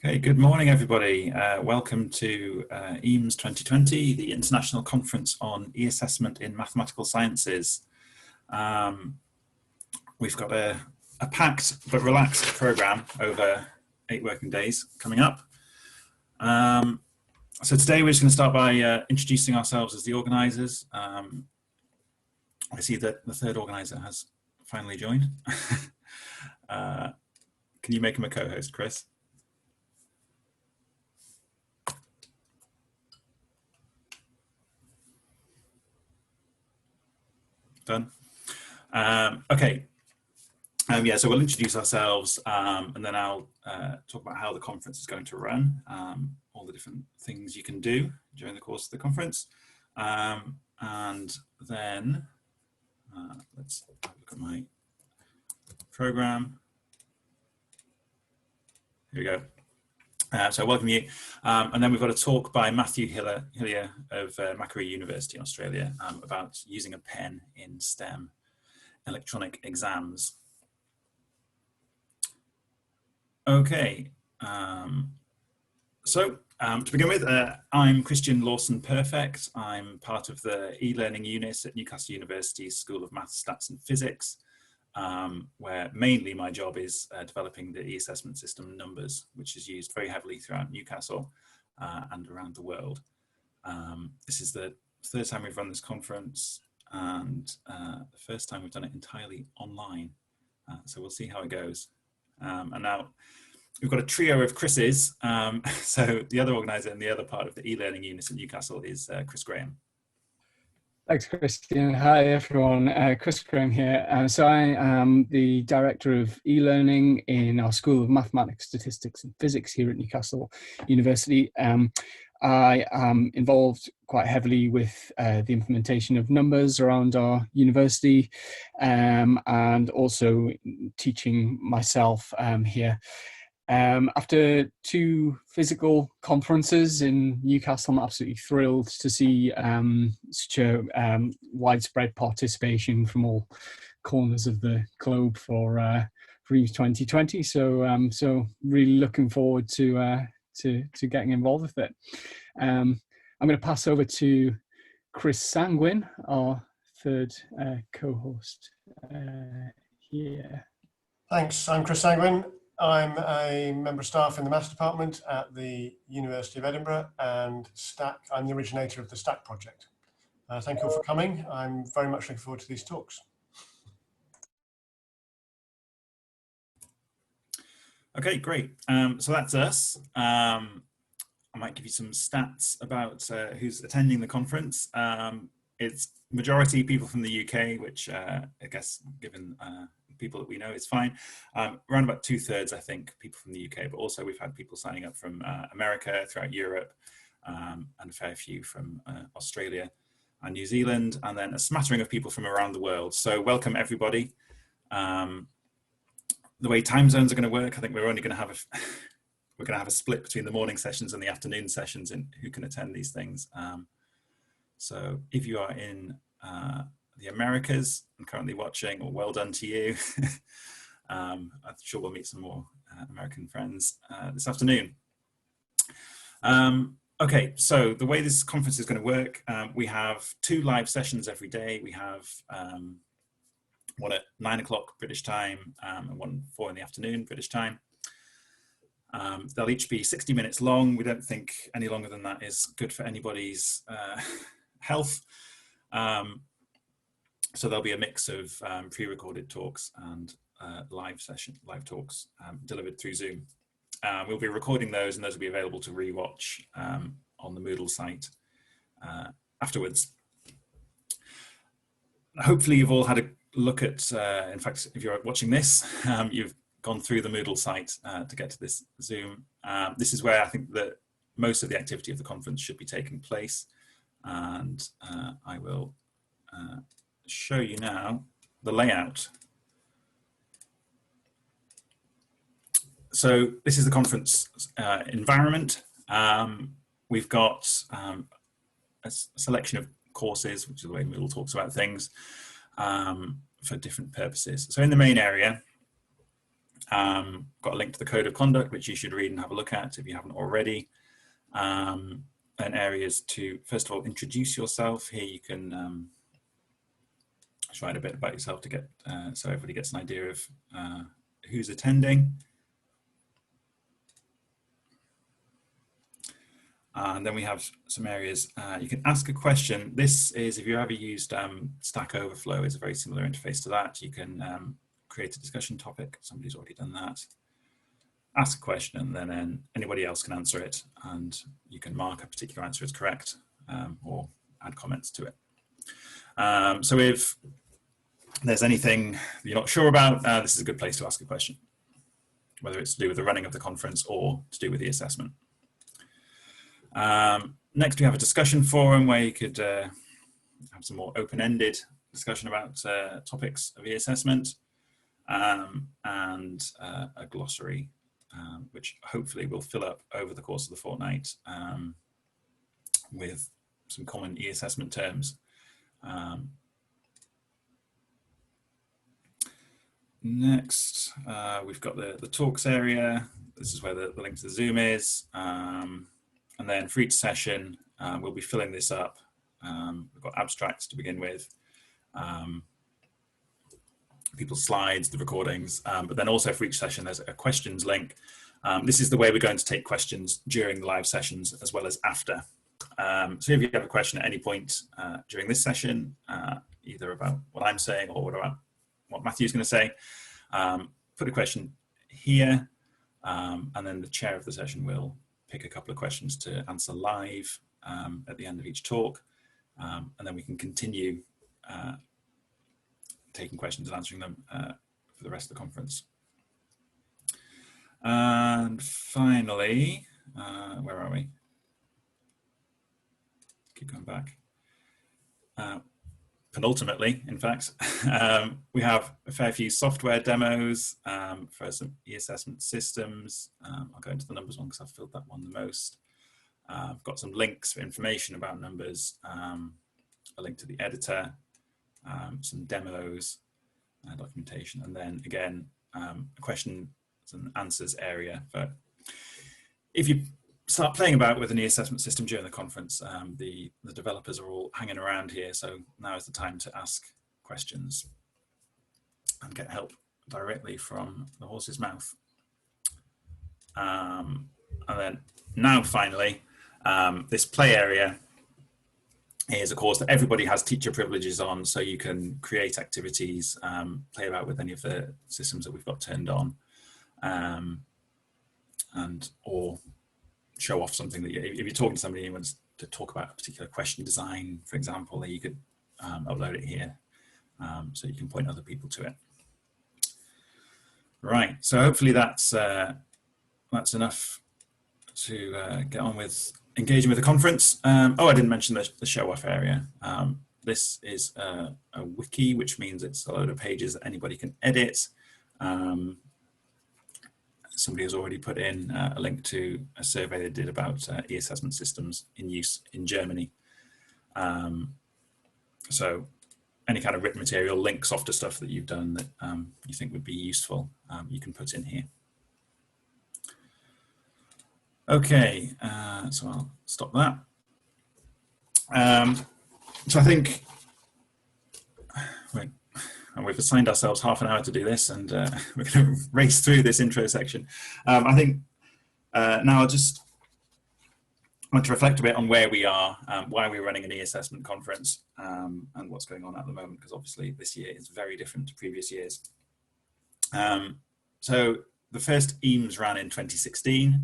Okay, good morning, everybody. Welcome to EAMS 2020, the International Conference on E-Assessment in Mathematical Sciences. We've got a packed but relaxed programme over 8 working days coming up. So today we're just going to start by introducing ourselves as the organisers. I see that the third organiser has finally joined. Can you make him a co-host, Chris? Done. Okay. Yeah, so we'll introduce ourselves and then I'll talk about how the conference is going to run, all the different things you can do during the course of the conference. And then let's have a look at my program. Here we go. So I welcome you. And then we've got a talk by Matthew Hillier of Macquarie University in Australia about using a pen in STEM electronic exams. Okay, to begin with, I'm Christian Lawson-Perfect. I'm part of the e-learning unit at Newcastle University's School of Maths, Stats and Physics, where mainly my job is developing the e-assessment system Numbers, which is used very heavily throughout Newcastle and around the world. This is the third time we've run this conference and the first time we've done it entirely online. So we'll see how it goes. And now we've got a trio of Chris's. So the other organiser and the other part of the e-learning unit at Newcastle is Chris Graham. Thanks, Christian. Hi, everyone. Chris Graham here. So I am the Director of e-learning in our School of Mathematics, Statistics and Physics here at Newcastle University. I am involved quite heavily with the implementation of Numbers around our university and also teaching myself here. After 2 physical conferences in Newcastle, I'm absolutely thrilled to see such a widespread participation from all corners of the globe for EAMS 2020. So really looking forward to getting involved with it. I'm going to pass over to Chris Sanguin, our third co-host here. Thanks, I'm Chris Sanguin. I'm a member of staff in the Maths department at the University of Edinburgh and STAC. I'm the originator of the STAC project. Thank you all for coming. I'm very much looking forward to these talks. Okay, great. So that's us. I might give you some stats about who's attending the conference. It's majority people from the UK, which I guess given people that we know is fine. Around about 2/3, I think, people from the UK, but also we've had people signing up from America, throughout Europe, and a fair few from Australia and New Zealand, and then a smattering of people from around the world. So welcome everybody. The way time zones are going to work, I think we're only going to have a split between the morning sessions and the afternoon sessions in who can attend these things. So if you are in the Americas and currently watching, well, well done to you. I'm sure we'll meet some more American friends this afternoon. Okay, so the way this conference is going to work, we have 2 live sessions every day. We have one at 9 o'clock British time and one 4 in the afternoon British time. They'll each be 60 minutes long. We don't think any longer than that is good for anybody's health. So there'll be a mix of pre-recorded talks and live talks delivered through Zoom. We'll be recording those and those will be available to rewatch on the Moodle site afterwards. Hopefully you've all had a look at, in fact, if you're watching this, you've gone through the Moodle site to get to this Zoom. This is where I think that most of the activity of the conference should be taking place. And I will show you now the layout. So this is the conference environment. We've got a selection of courses, which is the way Moodle talks about things, for different purposes. So in the main area, Got a link to the code of conduct, which you should read and have a look at if you haven't already. And areas to, first of all, introduce yourself. Here you can just write a bit about yourself to get, so everybody gets an idea of who's attending. And then we have some areas you can ask a question. This is, if you've ever used Stack Overflow, is a very similar interface to that. You can create a discussion topic. Somebody's already done that. Ask a question, and then anybody else can answer it, and you can mark a particular answer as correct or add comments to it. So if there's anything you're not sure about, this is a good place to ask a question, whether it's to do with the running of the conference or to do with the assessment. Next, we have a discussion forum where you could have some more open-ended discussion about topics of e-assessment, and a glossary, which hopefully will fill up over the course of the fortnight with some common e-assessment terms. Next, we've got the talks area. This is where the link to the Zoom is. And then for each session, we'll be filling this up. We've got abstracts to begin with, people's slides, the recordings, but then also for each session, there's a questions link. This is the way we're going to take questions during the live sessions as well as after. So if you have a question at any point during this session, either about what I'm saying or what Matthew's going to say, put a question here, and then the chair of the session will pick a couple of questions to answer live at the end of each talk, and then we can continue taking questions and answering them for the rest of the conference. And finally, where are we? Keep going back. Penultimately, in fact, we have a fair few software demos for some e-assessment systems. I'll go into the numbers one because I've filled that one the most. I've got some links for information about numbers, a link to the editor, some demos, documentation, and then again, a questions and answers area. But if you start playing about with an e-assessment system during the conference, the developers are all hanging around here, so now is the time to ask questions and get help directly from the horse's mouth. And then now finally, this play area is a course that everybody has teacher privileges on, so you can create activities, play about with any of the systems that we've got turned on, or show off something that if you're talking to somebody who wants to talk about a particular question design, for example, then you could upload it here, so you can point other people to it. Right, so hopefully that's enough to get on with engaging with the conference. Oh, I didn't mention the show off area. This is a wiki, which means it's a load of pages that anybody can edit. Somebody has already put in a link to a survey they did about e-assessment systems in use in Germany. So any kind of written material, links off to stuff that you've done that you think would be useful, you can put in here. Okay, so I'll stop that. So I think we've assigned ourselves half an hour to do this, and we're going to race through this intro section. I think now I'll just want to reflect a bit on where we are, why we're running an e-assessment conference, and what's going on at the moment, because obviously this year is very different to previous years. So the first EAMS ran in 2016.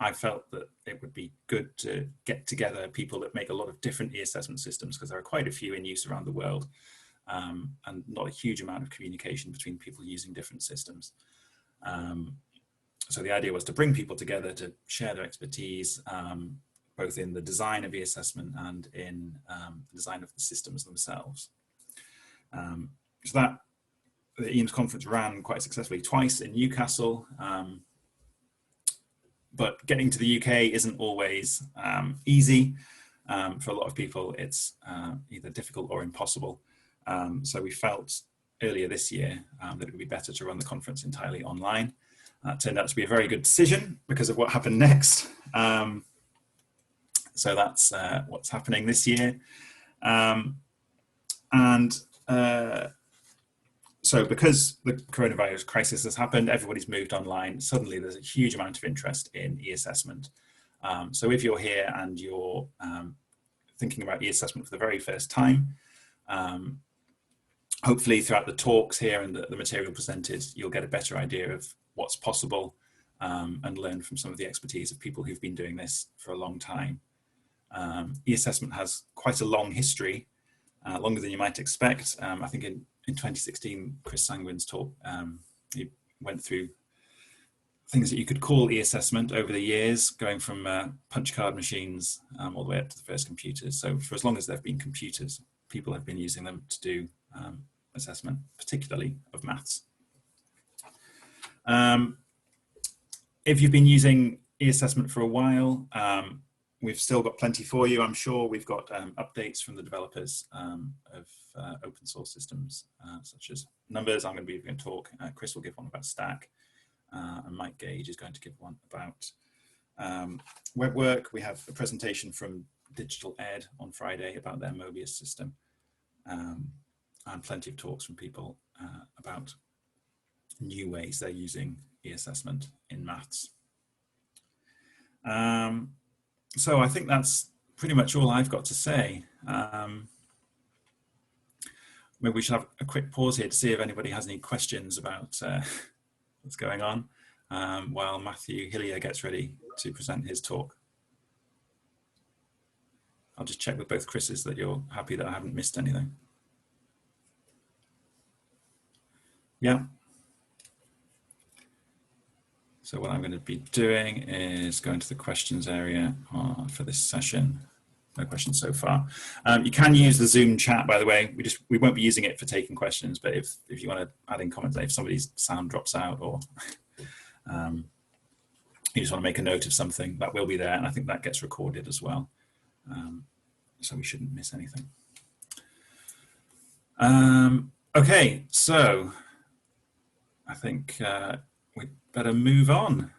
I felt that it would be good to get together people that make a lot of different e-assessment systems, because there are quite a few in use around the world, and not a huge amount of communication between people using different systems. So the idea was to bring people together to share their expertise, both in the design of e-assessment and in the design of the systems themselves. So that the EAMS conference ran quite successfully twice in Newcastle. But getting to the UK isn't always easy. For a lot of people, it's either difficult or impossible. So we felt earlier this year that it would be better to run the conference entirely online. That turned out to be a very good decision because of what happened next. So that's what's happening this year. So because the coronavirus crisis has happened, everybody's moved online. Suddenly there's a huge amount of interest in e-assessment. So if you're here and you're thinking about e-assessment for the very first time, hopefully throughout the talks here and the material presented, you'll get a better idea of what's possible and learn from some of the expertise of people who've been doing this for a long time. E-assessment has quite a long history, longer than you might expect. I think in 2016, Chris Sanguin's talk, he went through things that you could call e-assessment over the years, going from punch card machines all the way up to the first computers. So for as long as there have been computers, people have been using them to do assessment, particularly of maths. If you've been using e-assessment for a while, we've still got plenty for you, I'm sure. We've got updates from the developers of open source systems, such as Numbers. I'm going to be giving a talk. Chris will give one about Stack, and Mike Gage is going to give one about web work. We have a presentation from Digital Ed on Friday about their Mobius system, and plenty of talks from people about new ways they're using e-assessment in maths. So I think that's pretty much all I've got to say. Maybe we should have a quick pause here to see if anybody has any questions about what's going on while Matthew Hillier gets ready to present his talk. I'll just check with both Chris's that you're happy that I haven't missed anything. Yeah. So what I'm going to be doing is going to the questions area for this session. No questions so far. You can use the Zoom chat, by the way. We won't be using it for taking questions, but if you want to add in comments, if somebody's sound drops out or you just want to make a note of something, that will be there, and I think that gets recorded as well. So we shouldn't miss anything. Okay, so I think we'd better move on.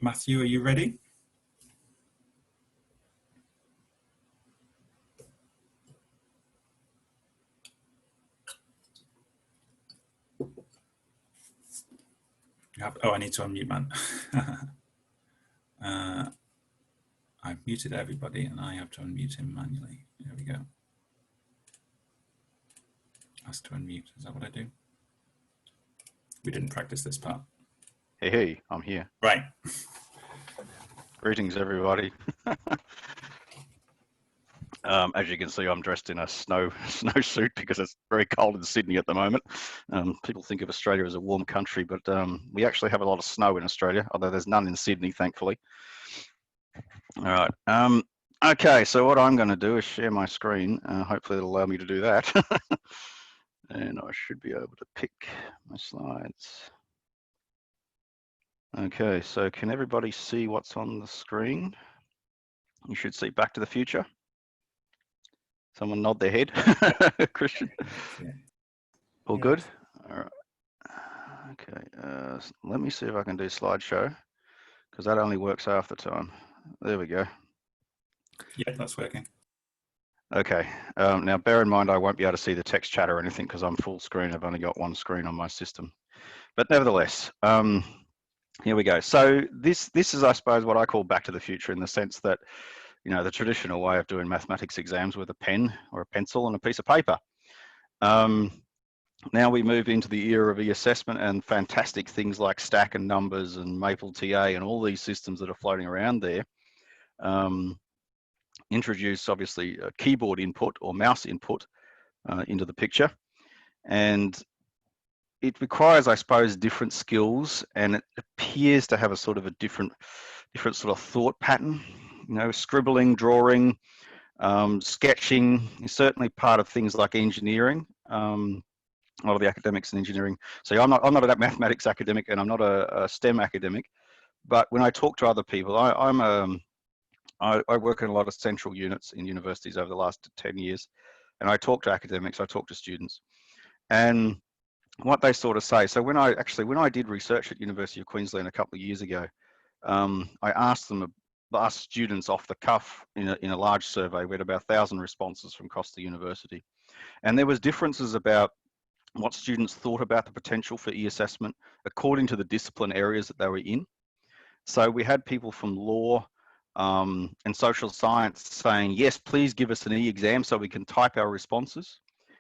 Matthew, are you ready? Oh, I need to unmute, man. I've muted everybody and I have to unmute him manually. There we go. Ask to unmute, is that what I do? We didn't practice this part. Hey, I'm here. Right. Greetings, everybody. As you can see, I'm dressed in a snow suit because it's very cold in Sydney at the moment. People think of Australia as a warm country, but we actually have a lot of snow in Australia, although there's none in Sydney, thankfully. All right. Okay, so what I'm going to do is share my screen. Hopefully it'll allow me to do that. And I should be able to pick my slides. Okay, so can everybody see what's on the screen? You should see Back to the Future. Someone nod their head. Christian? Yeah. All good? All right. Okay, let me see if I can do slideshow, because that only works half the time. There we go. Yeah, that's working. Okay, now bear in mind I won't be able to see the text chat or anything because I'm full screen. I've only got one screen on my system. But nevertheless, here we go. So this is, I suppose, what I call Back to the Future, in the sense that, you know, the traditional way of doing mathematics exams with a pen or a pencil and a piece of paper. Now we move into the era of e-assessment and fantastic things like Stack and Numbers and Maple TA and all these systems that are floating around there. Introduce, obviously, a keyboard input or mouse input into the picture. And it requires, I suppose, different skills, and it appears to have a sort of a different sort of thought pattern. You know, scribbling, drawing, sketching is certainly part of things like engineering. A lot of the academics in engineering. So I'm not a mathematics academic, and I'm not a STEM academic. But when I talk to other people, I work in a lot of central units in universities over the last 10 years, and I talk to academics, I talk to students, And what they sort of say, so when I did research at University of Queensland a couple of years ago, I asked students off the cuff in a large survey. We had about 1,000 responses from across the university, and there was differences about what students thought about the potential for e-assessment according to the discipline areas that they were in. So we had people from law and social science saying, yes, please give us an e-exam so we can type our responses.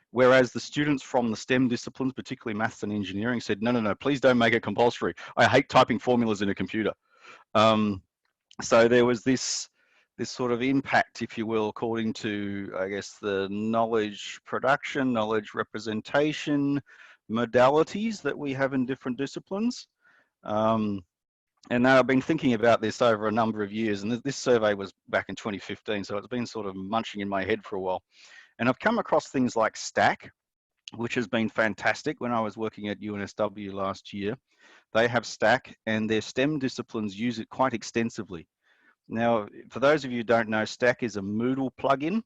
Whereas the students from the STEM disciplines, particularly maths and engineering, said, no, no, no, please don't make it compulsory. I hate typing formulas in a computer. So there was this sort of impact, if you will, according to, I guess, the knowledge production, knowledge representation modalities that we have in different disciplines. And now I've been thinking about this over a number of years, and this survey was back in 2015, so it's been sort of munching in my head for a while. And I've come across things like STACK, which has been fantastic. When I was working at UNSW last year, they have STACK, and their STEM disciplines use it quite extensively. Now, for those of you who don't know, STACK is a Moodle plugin,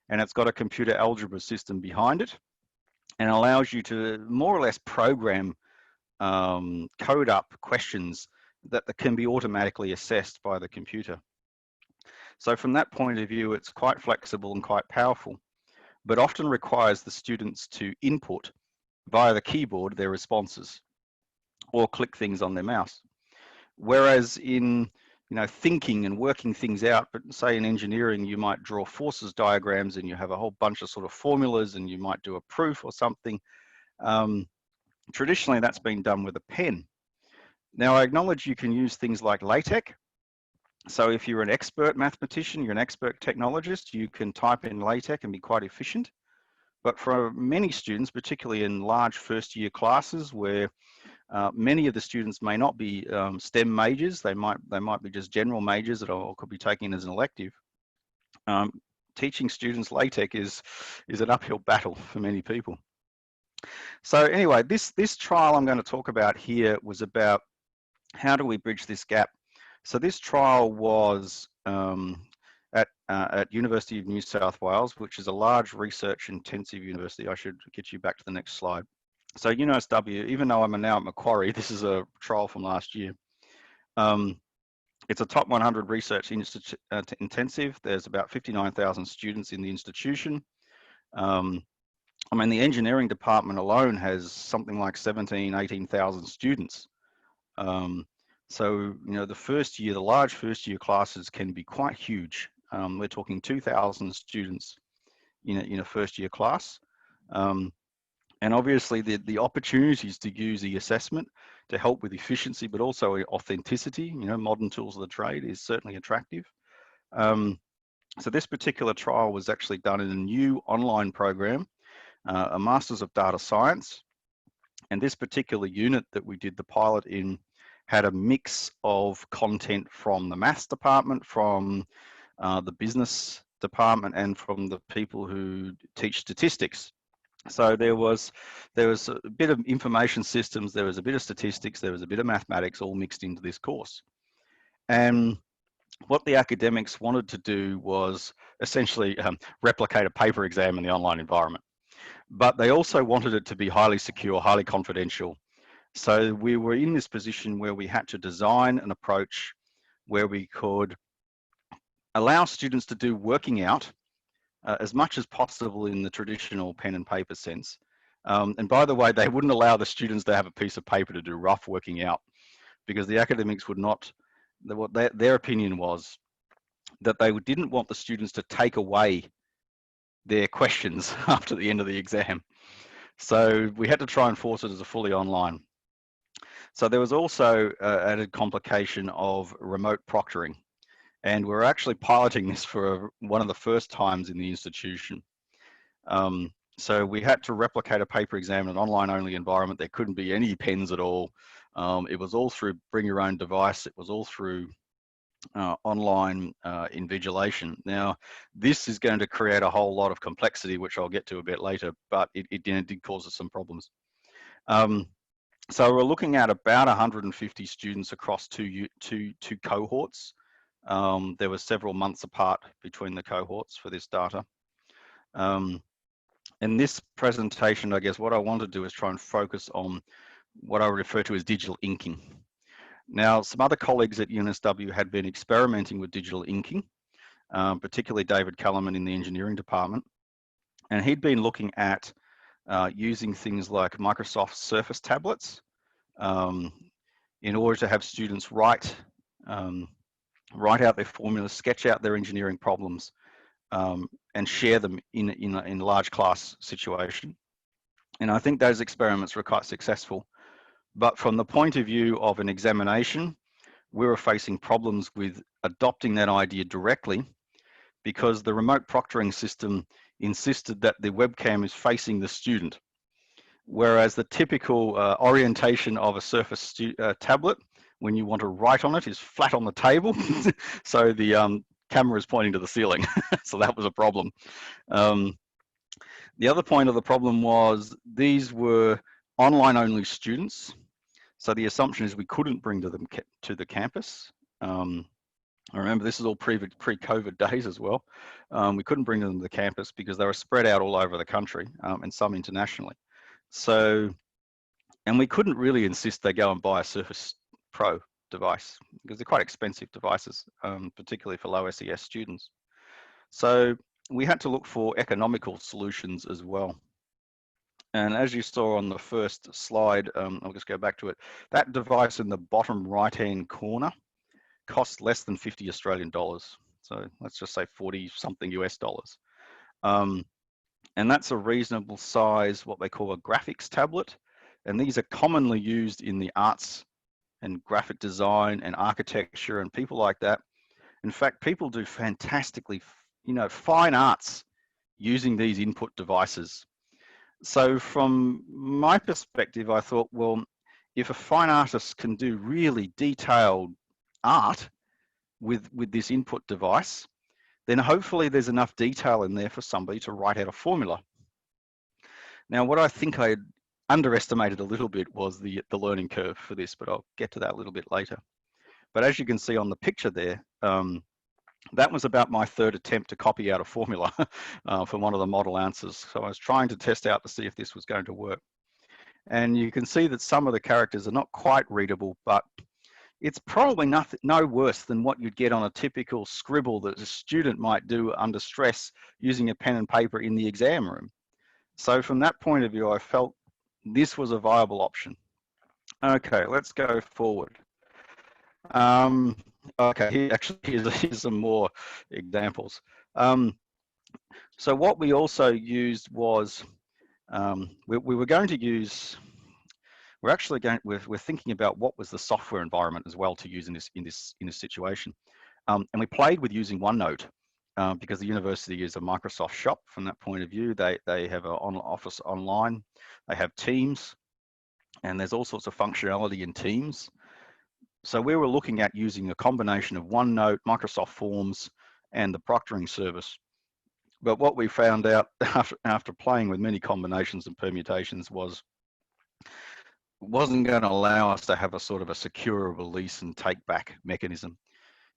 and it's got a computer algebra system behind it, and allows you to more or less program code up questions that can be automatically assessed by the computer. So from that point of view, it's quite flexible and quite powerful, but often requires the students to input via the keyboard their responses or click things on their mouse. Whereas in thinking and working things out, but say in engineering, you might draw forces diagrams and you have a whole bunch of sort of formulas and you might do a proof or something. Traditionally, that's been done with a pen. Now, I acknowledge you can use things like LaTeX. So if you're an expert mathematician, you're an expert technologist, you can type in LaTeX and be quite efficient. But for many students, particularly in large first-year classes where many of the students may not be STEM majors, they might be just general majors that could be taken as an elective. Teaching students LaTeX is an uphill battle for many people. So anyway, this trial I'm going to talk about here was about how do we bridge this gap. So this trial was at University of New South Wales, which is a large research intensive university. I should get you back to the next slide. So UNSW, even though I'm now at Macquarie, this is a trial from last year. It's a top 100 research intensive. There's about 59,000 students in the institution. I mean, the engineering department alone has something like 18,000 students. So, the large first year classes can be quite huge. We're talking 2,000 students in a first year class. And obviously the opportunities to use the assessment to help with efficiency, but also authenticity, modern tools of the trade is certainly attractive. So this particular trial was actually done in a new online program, a Masters of Data Science. And this particular unit that we did the pilot in had a mix of content from the maths department, from the business department, and from the people who teach statistics. So there was a bit of information systems, there was a bit of statistics, there was a bit of mathematics all mixed into this course. And what the academics wanted to do was essentially replicate a paper exam in the online environment. But they also wanted it to be highly secure, highly confidential. So we were in this position where we had to design an approach where we could allow students to do working out as much as possible in the traditional pen and paper sense. And by the way, they wouldn't allow the students to have a piece of paper to do rough working out, because the academics would not, what their opinion was that they didn't want the students to take away their questions after the end of the exam. So we had to try and force it as a fully online. So there was also added complication of remote proctoring. And we're actually piloting this for one of the first times in the institution. So we had to replicate a paper exam in an online only environment. There couldn't be any pens at all. It was all through bring your own device. It was all through online invigilation. Now, this is going to create a whole lot of complexity, which I'll get to a bit later, but it did cause us some problems. So we're looking at about 150 students across two cohorts. There were several months apart between the cohorts for this data. in this presentation, I guess what I want to do is try and focus on what I refer to as digital inking. Now, some other colleagues at UNSW had been experimenting with digital inking, particularly David Kellerman in the engineering department. And he'd been looking at using things like Microsoft Surface tablets in order to have students write out their formulas, sketch out their engineering problems, and share them in a large class situation. And I think those experiments were quite successful. But from the point of view of an examination, we were facing problems with adopting that idea directly, because the remote proctoring system insisted that the webcam is facing the student, whereas the typical orientation of a Surface tablet, when you want to write on it, is flat on the table. So the camera is pointing to the ceiling. So that was a problem. The other point of the problem was these were online only students. So the assumption is we couldn't bring them to the campus. I remember this is all pre-COVID days as well. We couldn't bring them to the campus because they were spread out all over the country, and some internationally. So, and we couldn't really insist they go and buy a Surface Pro device because they're quite expensive devices, particularly for low SES students. So we had to look for economical solutions as well. And as you saw on the first slide, I'll just go back to it. That device in the bottom right-hand corner costs less than 50 Australian dollars. So let's just say 40 something US dollars. And that's a reasonable size, what they call a graphics tablet. And these are commonly used in the arts and graphic design and architecture and people like that. In fact, people do fantastically, fine arts using these input devices. So from my perspective, I thought, well, if a fine artist can do really detailed art with this input device, then hopefully there's enough detail in there for somebody to write out a formula. Now, what I think I underestimated a little bit was the learning curve for this, but I'll get to that a little bit later. But as you can see on the picture there, that was about my third attempt to copy out a formula for one of the model answers. So I was trying to test out to see if this was going to work. And you can see that some of the characters are not quite readable, but it's probably no worse than what you'd get on a typical scribble that a student might do under stress using a pen and paper in the exam room. So from that point of view, I felt this was a viable option. Okay, let's go forward. Okay, here's some more examples. So what we also used was, we were going to use, we're thinking about what was the software environment as well to use in this situation. And we played with using OneNote because the university is a Microsoft shop from that point of view. They have an office online, they have Teams, and there's all sorts of functionality in Teams. So we were looking at using a combination of OneNote, Microsoft Forms, and the proctoring service. But what we found out after playing with many combinations and permutations wasn't going to allow us to have a sort of a secure release and take back mechanism.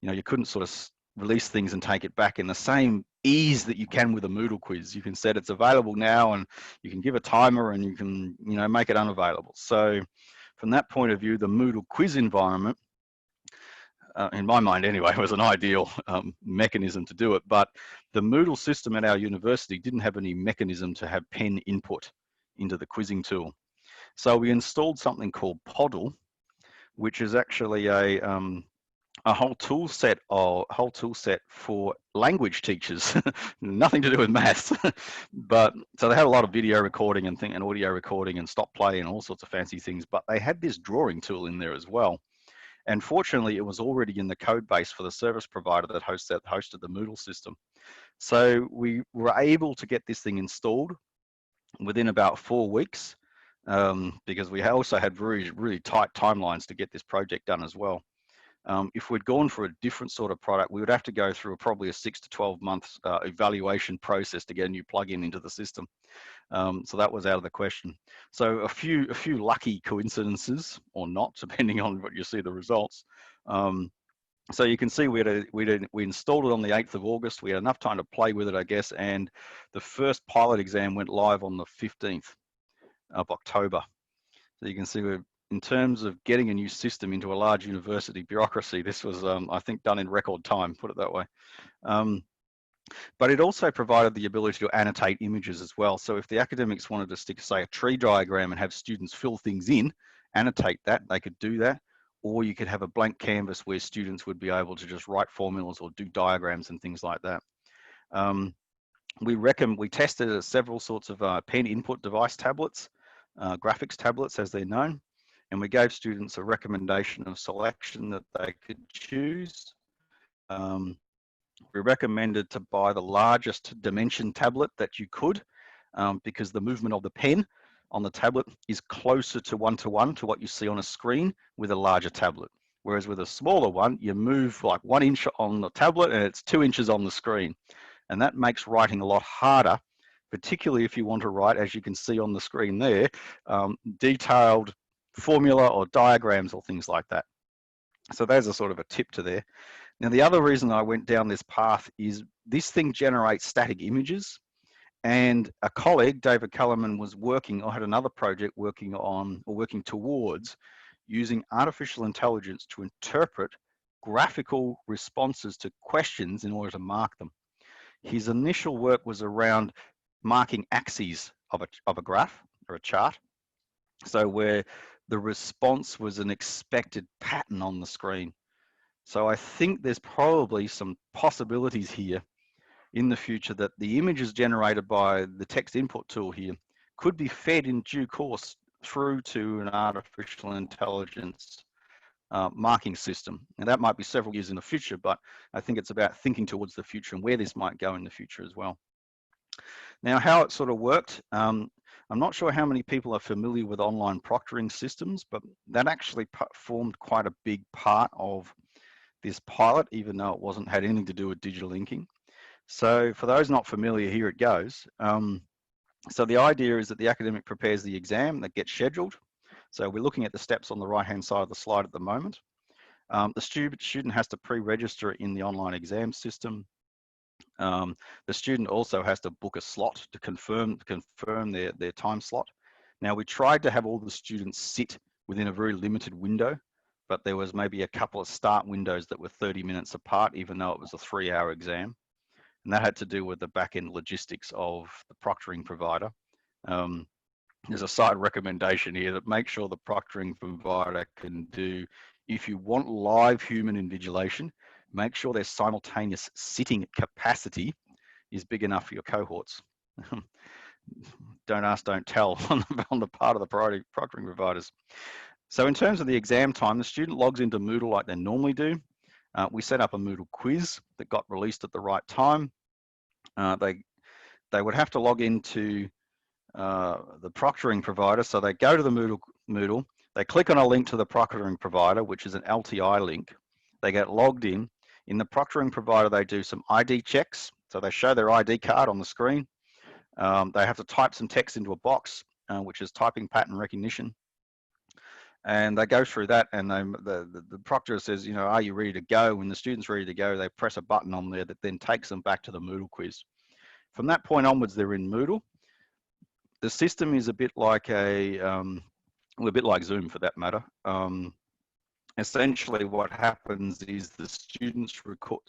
You couldn't sort of release things and take it back in the same ease that you can with a Moodle quiz. You can set it's available now, and you can give a timer, and you can make it unavailable. So from that point of view, the Moodle quiz environment, in my mind anyway, was an ideal mechanism to do it. But the Moodle system at our university didn't have any mechanism to have pen input into the quizzing tool. So we installed something called Podl, which is actually a whole tool set for language teachers, nothing to do with maths. But so they had a lot of video recording and audio recording and stop play and all sorts of fancy things. But they had this drawing tool in there as well. And fortunately, it was already in the code base for the service provider that hosted the Moodle system. So we were able to get this thing installed within about 4 weeks, because we also had really tight timelines to get this project done as well. If we'd gone for a different sort of product, we would have to go through probably a 6 to 12 months evaluation process to get a new plugin into the system. So that was out of the question. So a few lucky coincidences, or not, depending on what you see the results, So you can see we installed it on the 8th of August. We had enough time to play with it, I guess, and the first pilot exam went live on the 15th of October. So you can see in terms of getting a new system into a large university bureaucracy, this was, I think, done in record time, put it that way. But it also provided the ability to annotate images as well. So if the academics wanted to stick, say, a tree diagram and have students fill things in, annotate that, they could do that. Or you could have a blank canvas where students would be able to just write formulas or do diagrams and things like that. We tested several sorts of pen input device tablets, graphics tablets as they're known, and we gave students a recommendation of selection that they could choose. We recommended to buy the largest dimension tablet that you could, because the movement of the pen on the tablet is closer to one-to-one to what you see on a screen with a larger tablet. Whereas with a smaller one, you move like 1 inch on the tablet and it's 2 inches on the screen. And that makes writing a lot harder, particularly if you want to write, as you can see on the screen there, detailed formula or diagrams or things like that. So there's a sort of a tip to there. Now, the other reason I went down this path is this thing generates static images. And a colleague, David Kellerman, was working, or had another project working on, or working towards, using artificial intelligence to interpret graphical responses to questions in order to mark them. His initial work was around marking axes of a graph or a chart. So where the response was an expected pattern on the screen. So I think there's probably some possibilities here in the future that the images generated by the text input tool here could be fed in due course through to an artificial intelligence marking system. And that might be several years in the future, but I think it's about thinking towards the future and where this might go in the future as well. Now, how it sort of worked, I'm not sure how many people are familiar with online proctoring systems, but that actually formed quite a big part of this pilot, even though it had anything to do with digital inking. So for those not familiar, here it goes. So the idea is that the academic prepares the exam that gets scheduled. So we're looking at the steps on the right-hand side of the slide at the moment. The student has to pre-register in the online exam system. The student also has to book a slot to confirm their time slot. Now, we tried to have all the students sit within a very limited window, but there was maybe a couple of start windows that were 30 minutes apart, even though it was a 3-hour exam. And that had to do with the back-end logistics of the proctoring provider. There's a side recommendation here that make sure the proctoring provider can do, if you want live human invigilation, make sure their simultaneous sitting capacity is big enough for your cohorts. Don't ask, don't tell on the part of the proctoring providers. So in terms of the exam time, the student logs into Moodle like they normally do. We set up a Moodle quiz that got released at the right time. They would have to log into the proctoring provider. So they go to the Moodle, they click on a link to the proctoring provider, which is an LTI link. They get logged in. In the proctoring provider, they do some ID checks. So they show their ID card on the screen. They have to type some text into a box, which is typing pattern recognition. And they go through that, and the proctor says, are you ready to go? When the student's ready to go, they press a button on there that then takes them back to the Moodle quiz. From that point onwards, they're in Moodle. The system is a bit like Zoom for that matter. Essentially what happens is the student's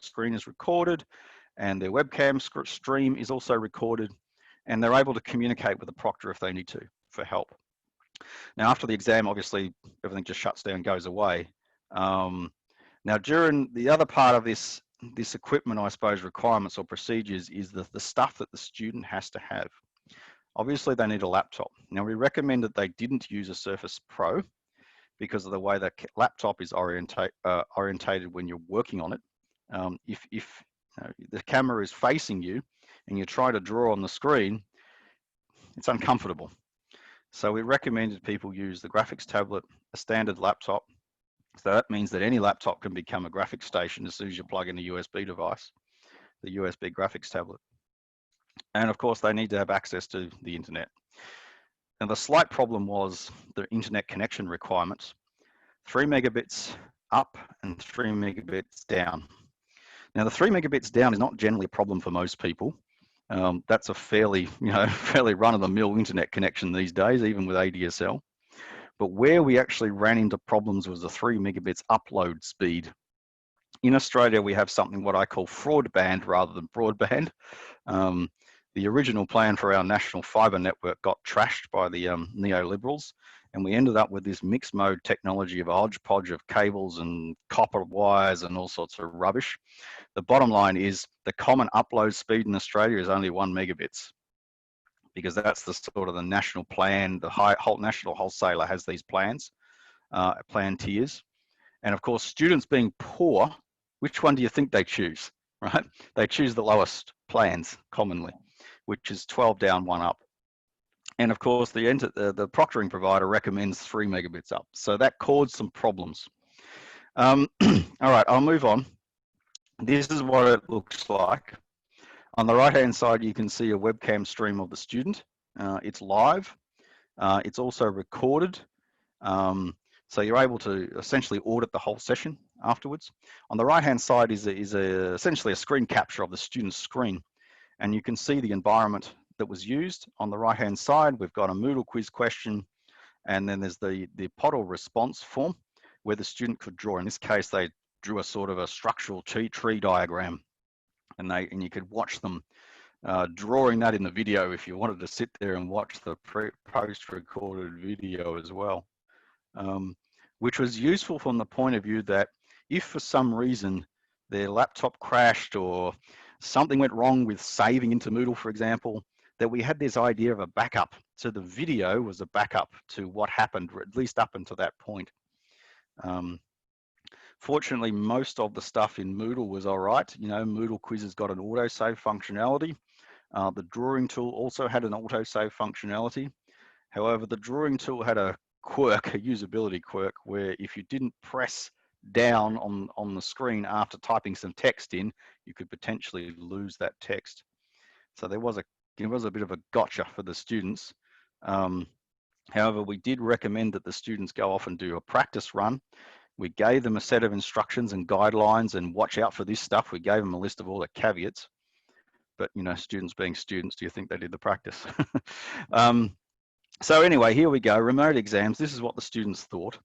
screen is recorded and their webcam stream is also recorded, and they're able to communicate with the proctor if they need to for help. Now, after the exam, obviously, everything just shuts down, goes away. Now, during the other part of this equipment, I suppose, requirements or procedures is the stuff that the student has to have. Obviously, they need a laptop. Now, we recommend that they didn't use a Surface Pro because of the way the laptop is orientated when you're working on it. If the camera is facing you and you try to draw on the screen, it's uncomfortable. So we recommended people use the graphics tablet, a standard laptop. So that means that any laptop can become a graphics station as soon as you plug in a USB device, the USB graphics tablet. And of course, they need to have access to the internet. And the slight problem was the internet connection requirements. 3 megabits up and 3 megabits down. Now, the 3 megabits down is not generally a problem for most people. That's a fairly, fairly run-of-the-mill internet connection these days, even with ADSL. But where we actually ran into problems was the 3 megabits upload speed. In Australia, we have something what I call fraudband rather than broadband. The original plan for our national fibre network got trashed by the neoliberals, and we ended up with this mixed mode technology of a hodgepodge of cables and copper wires and all sorts of rubbish. The bottom line is the common upload speed in Australia is only 1 megabits, because that's the sort of the national plan. The national wholesaler has these plans, plan tiers. And of course, students being poor, which one do you think they choose, right? They choose the lowest plans commonly, which is 12 down, 1 up. And of course, the proctoring provider recommends 3 megabits up. So that caused some problems. All right, I'll move on. This is what it looks like. On the right-hand side, you can see a webcam stream of the student. It's live. It's also recorded. So you're able to essentially audit the whole session afterwards. On the right-hand side is essentially a screen capture of the student's screen. And you can see the environment that was used. On the right-hand side, we've got a Moodle quiz question. And then there's the Poddle response form where the student could draw. In this case, they drew a sort of a structural tree diagram. And you could watch them drawing that in the video if you wanted to sit there and watch the post-recorded video as well, which was useful from the point of view that if for some reason their laptop crashed or something went wrong with saving into Moodle, for example, that we had this idea of a backup. So the video was a backup to what happened, or at least up until that point. Fortunately, most of the stuff in Moodle was all right. Moodle quiz has got an autosave functionality. The drawing tool also had an autosave functionality. However, the drawing tool had a quirk, a usability quirk, where if you didn't press down on the screen after typing some text in, you could potentially lose that text. So there was a bit of a gotcha for the students. However, we did recommend that the students go off and do a practice run. We gave them a set of instructions and guidelines and watch out for this stuff. We gave them a list of all the caveats. But, students being students, do you think they did the practice? So anyway, here we go, remote exams. This is what the students thought.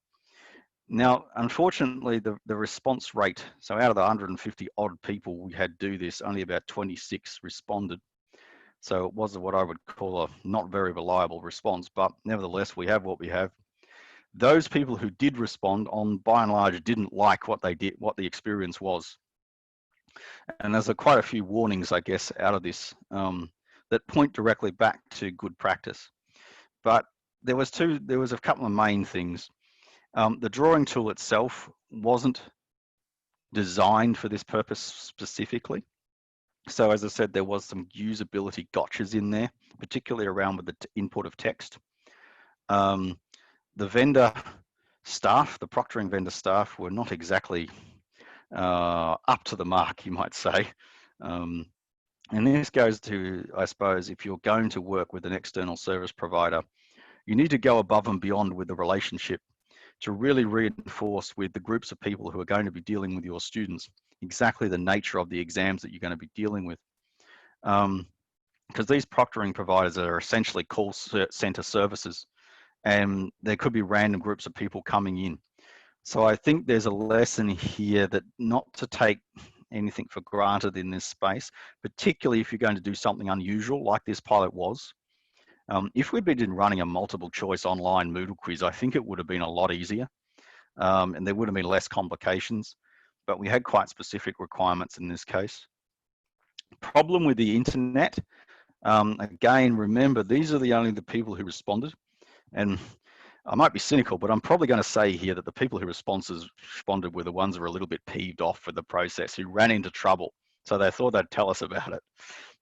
Now, unfortunately, the response rate, so out of the 150 odd people we had do this, only about 26 responded. So it was what I would call a not very reliable response, but nevertheless, we have what we have. Those people who did respond by and large, didn't like what they did, what the experience was. And there's quite a few warnings, I guess, out of this that point directly back to good practice. But there was a couple of main things. The drawing tool itself wasn't designed for this purpose specifically. So as I said, there was some usability gotchas in there, particularly around with the input of text. The vendor staff, the proctoring vendor staff, were not exactly up to the mark, you might say. And this goes to, I suppose, if you're going to work with an external service provider, you need to go above and beyond with the relationship to really reinforce with the groups of people who are going to be dealing with your students exactly the nature of the exams that you're going to be dealing with. Because these proctoring providers are essentially call center services, and there could be random groups of people coming in. So I think there's a lesson here that not to take anything for granted in this space, particularly if you're going to do something unusual like this pilot was. If we'd been running a multiple choice online Moodle quiz, I think it would have been a lot easier and there would have been less complications, but we had quite specific requirements in this case. Problem with the internet, again, remember, these are the people who responded. And I might be cynical, but I'm probably going to say here that the people who responded were the ones who were a little bit peeved off with the process, who ran into trouble. So they thought they'd tell us about it.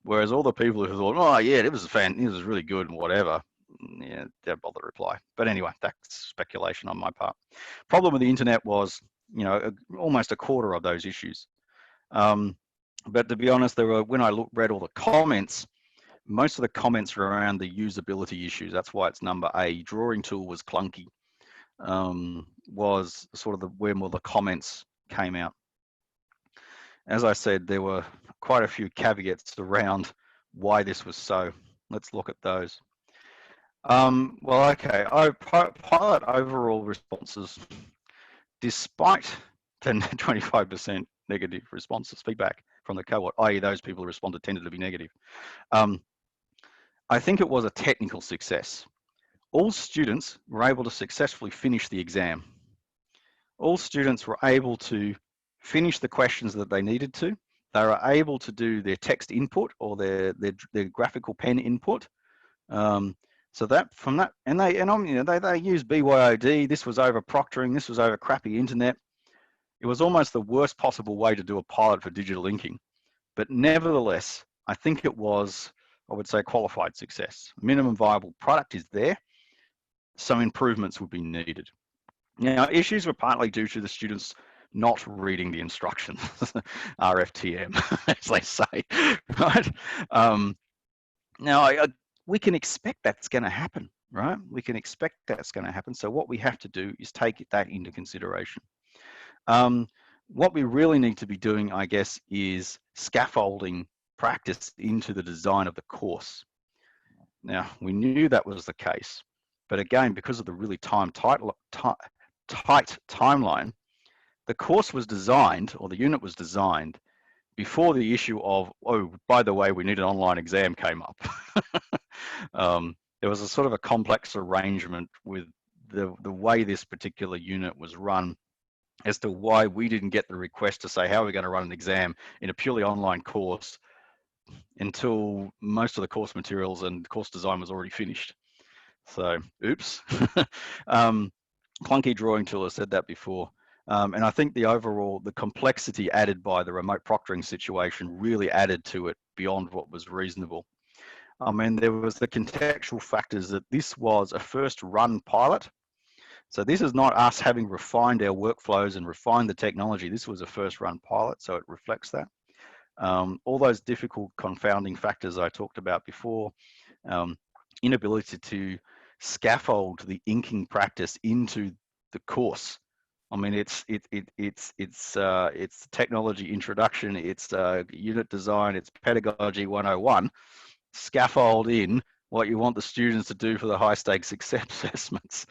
Whereas all the people who thought, oh yeah, it was really good and whatever, yeah, didn't bother to reply. But anyway, that's speculation on my part. Problem with the internet was, almost a quarter of those issues. But to be honest, when I read all the comments, most of the comments were around the usability issues. That's why it's number A. Drawing tool was clunky. was sort of where more the comments came out. As I said, there were quite a few caveats around why this was so. Let's look at those. Well, okay, pilot overall responses, despite the 25% negative responses, feedback from the cohort, i.e. those people who responded tended to be negative. I think it was a technical success. All students were able to successfully finish the exam. All students were able to finish the questions that they needed to. They were able to do their text input or their graphical pen input. So that from that, and they used BYOD. This was over proctoring. This was over crappy internet. It was almost the worst possible way to do a pilot for digital inking. But nevertheless, I think it was, I would say, qualified success. Minimum viable product is there. Some improvements would be needed. Now, issues were partly due to the students not reading the instructions, RFTM, as they say, right? Now, we can expect that's going to happen, right? We can expect that's going to happen. So what we have to do is take that into consideration. What we really need to be doing, I guess, is scaffolding practice into the design of the course. Now, we knew that was the case, but again, because of the really tight timeline, the course was designed, or the unit was designed, before the issue of, oh, by the way, we need an online exam came up. There was a sort of a complex arrangement with the way this particular unit was run as to why we didn't get the request to say, how are we going to run an exam in a purely online course until most of the course materials and course design was already finished. So, oops. Clunky drawing tool, I said that before. And I think the complexity added by the remote proctoring situation really added to it beyond what was reasonable. I mean, there was the contextual factors that this was a first run pilot. So this is not us having refined our workflows and refined the technology. This was a first run pilot, so it reflects that. All those difficult confounding factors I talked about before, inability to scaffold the inking practice into the course. I mean, it's technology introduction, it's unit design, it's pedagogy 101. Scaffold in what you want the students to do for the high stakes assessments.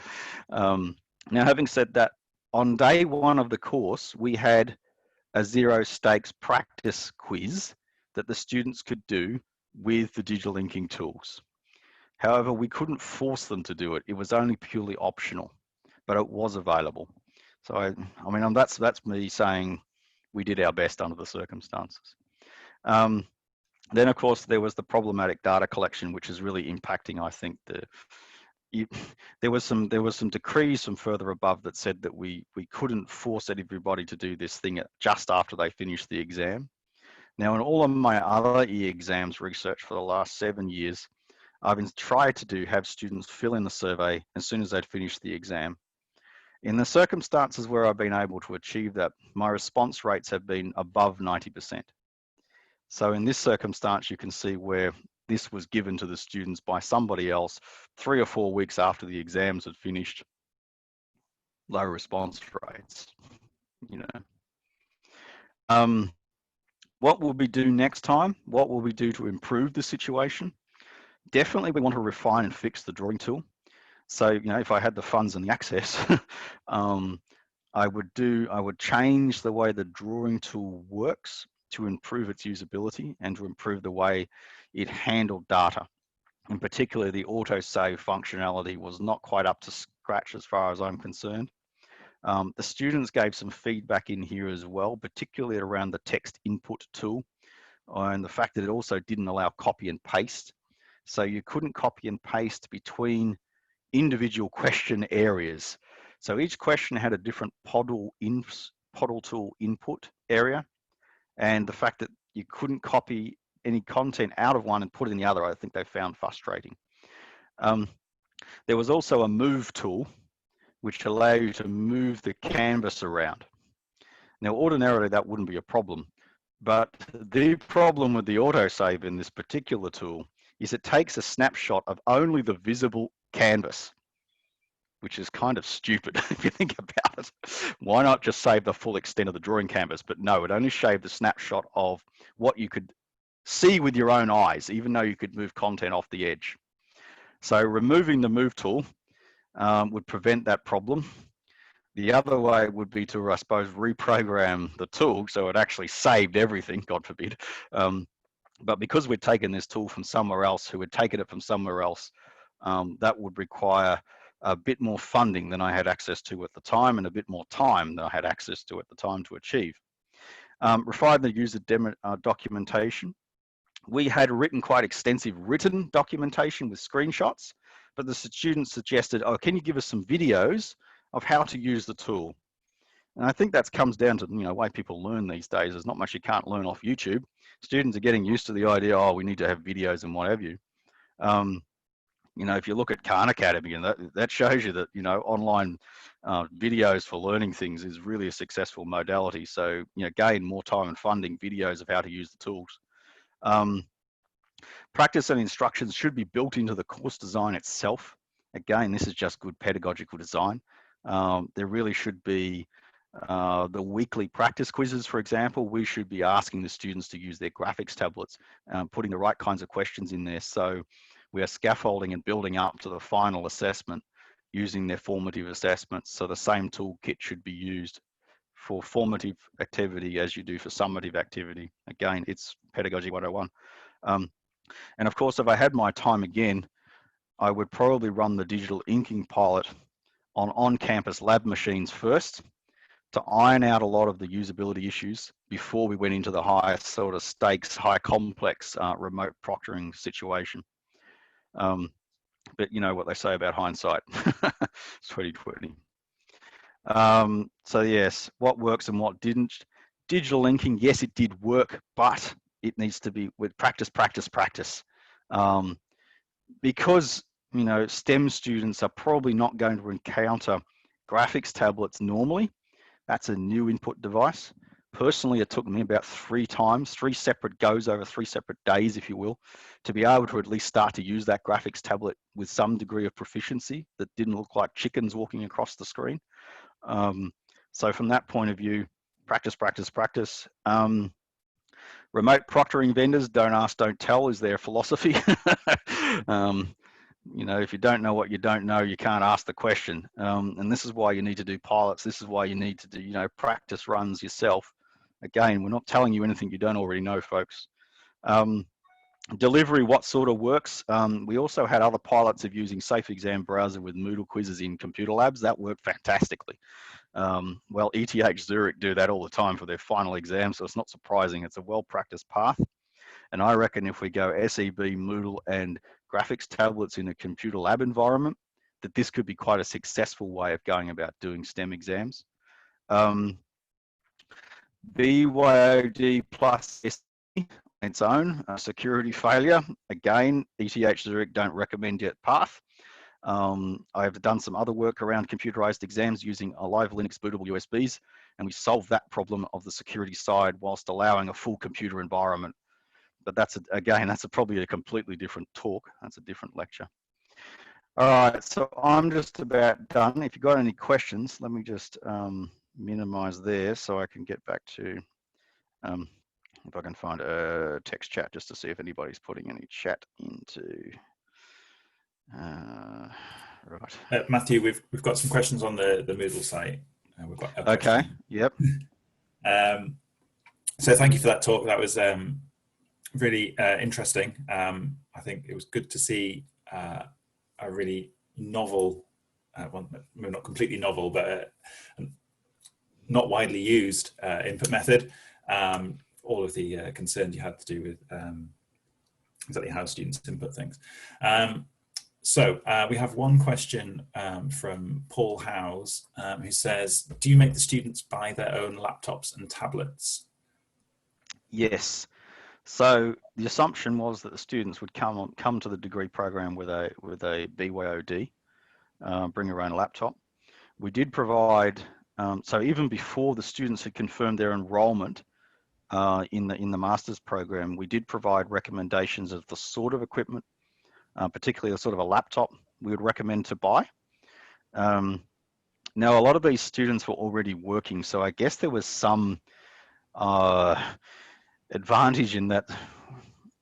Now, having said that, on day one of the course, we had a zero stakes practice quiz that the students could do with the digital inking tools. However, we couldn't force them to do it. It was only purely optional, but it was available. So I mean, that's me saying we did our best under the circumstances. Then, of course, there was the problematic data collection, which is really impacting, I think, there was some decrees from further above that said that we couldn't force everybody to do this thing just after they finished the exam. Now, in all of my other e-exams research for the last 7 years, I've been tried to have students fill in the survey as soon as they'd finished the exam. In the circumstances where I've been able to achieve that, my response rates have been above 90%. So in this circumstance, you can see where this was given to the students by somebody else 3 or 4 weeks after the exams had finished. Low response rates, you know. What will we do next time? What will we do to improve the situation? Definitely we want to refine and fix the drawing tool. So, you know, if I had the funds and the access, I would change the way the drawing tool works to improve its usability and to improve the way it handled data. In particular, the autosave functionality was not quite up to scratch as far as I'm concerned. The students gave some feedback in here as well, particularly around the text input tool and the fact that it also didn't allow copy and paste. So you couldn't copy and paste between individual question areas. So each question had a different Podl tool input area. And the fact that you couldn't copy any content out of one and put it in the other, I think they found frustrating. There was also a move tool, which allowed you to move the canvas around. Now, ordinarily, that wouldn't be a problem. But the problem with the autosave in this particular tool is it takes a snapshot of only the visible canvas. which is kind of stupid if you think about it. Why not just save the full extent of the drawing canvas? But no, it only shaved the snapshot of what you could see with your own eyes, even though you could move content off the edge. So removing the move tool would prevent that problem. The other way would be to, I suppose, reprogram the tool so it actually saved everything, God forbid. But because we'd taken this tool from somewhere else, who had taken it from somewhere else, that would require a bit more funding than I had access to at the time, and a bit more time than I had access to at the time to achieve. Refine the user documentation. We had written quite extensive written documentation with screenshots, but the students suggested, oh, can you give us some videos of how to use the tool? And I think that comes down to, you know, way people learn these days. There's not much you can't learn off YouTube. Students are getting used to the idea, oh, we need to have videos and what have you. You know, if you look at Khan Academy, and that shows you that, you know, online videos for learning things is really a successful modality. So, you know, gain more time and funding videos of how to use the tools. Practice and instructions should be built into the course design itself. Again, this is just good pedagogical design. There really should be the weekly practice quizzes, for example. We should be asking the students to use their graphics tablets, putting the right kinds of questions in there. So we are scaffolding and building up to the final assessment using their formative assessments. So the same toolkit should be used for formative activity as you do for summative activity. Again, it's pedagogy 101. And of course, if I had my time again, I would probably run the digital inking pilot on-campus lab machines first to iron out a lot of the usability issues before we went into the higher sort of stakes, high complex remote proctoring situation. But you know what they say about hindsight, it's 2020. So yes, what works and what didn't. Digital linking, yes, it did work, but it needs to be with practice, practice, practice. Because, you know, STEM students are probably not going to encounter graphics tablets normally. That's a new input device. Personally, it took me about 3 separate goes over 3 separate days, if you will, to be able to at least start to use that graphics tablet with some degree of proficiency that didn't look like chickens walking across the screen. So from that point of view, practice, practice, practice. Remote proctoring vendors, don't ask, don't tell is their philosophy. You know, if you don't know what you don't know, you can't ask the question. And this is why you need to do pilots. This is why you need to do, you know, practice runs yourself. Again, we're not telling you anything you don't already know, folks. Delivery, what sort of works? We also had other pilots of using Safe Exam Browser with Moodle quizzes in computer labs. That worked fantastically. Well, ETH Zurich do that all the time for their final exam, so it's not surprising. It's a well-practiced path. And I reckon if we go SEB, Moodle, and graphics tablets in a computer lab environment, that this could be quite a successful way of going about doing STEM exams. BYOD plus SE its own security failure. Again, ETH Zurich don't recommend yet path. I've done some other work around computerized exams using a live Linux bootable USBs, and we solved that problem of the security side whilst allowing a full computer environment. But that's, again, that's probably a completely different talk. That's a different lecture. All right, so I'm just about done. If you've got any questions, let me just minimize there so I can get back to, if I can find a text chat just to see if anybody's putting any chat into. Right. Matthew, we've got some questions on the Moodle site. We've got a question. Okay. Yep. So thank you for that talk. That was really interesting. I think it was good to see a really novel, well, maybe not completely novel, but not widely used input method. All of the concerns you had to do with exactly how students input things. So we have one question from Paul Howes, who says, do you make the students buy their own laptops and tablets? Yes. So the assumption was that the students would come to the degree program with a BYOD, bring their own laptop. We did provide, so even before the students had confirmed their enrollment in the master's program, we did provide recommendations of the sort of equipment, particularly a sort of a laptop we would recommend to buy. Now, a lot of these students were already working, so I guess there was some advantage in that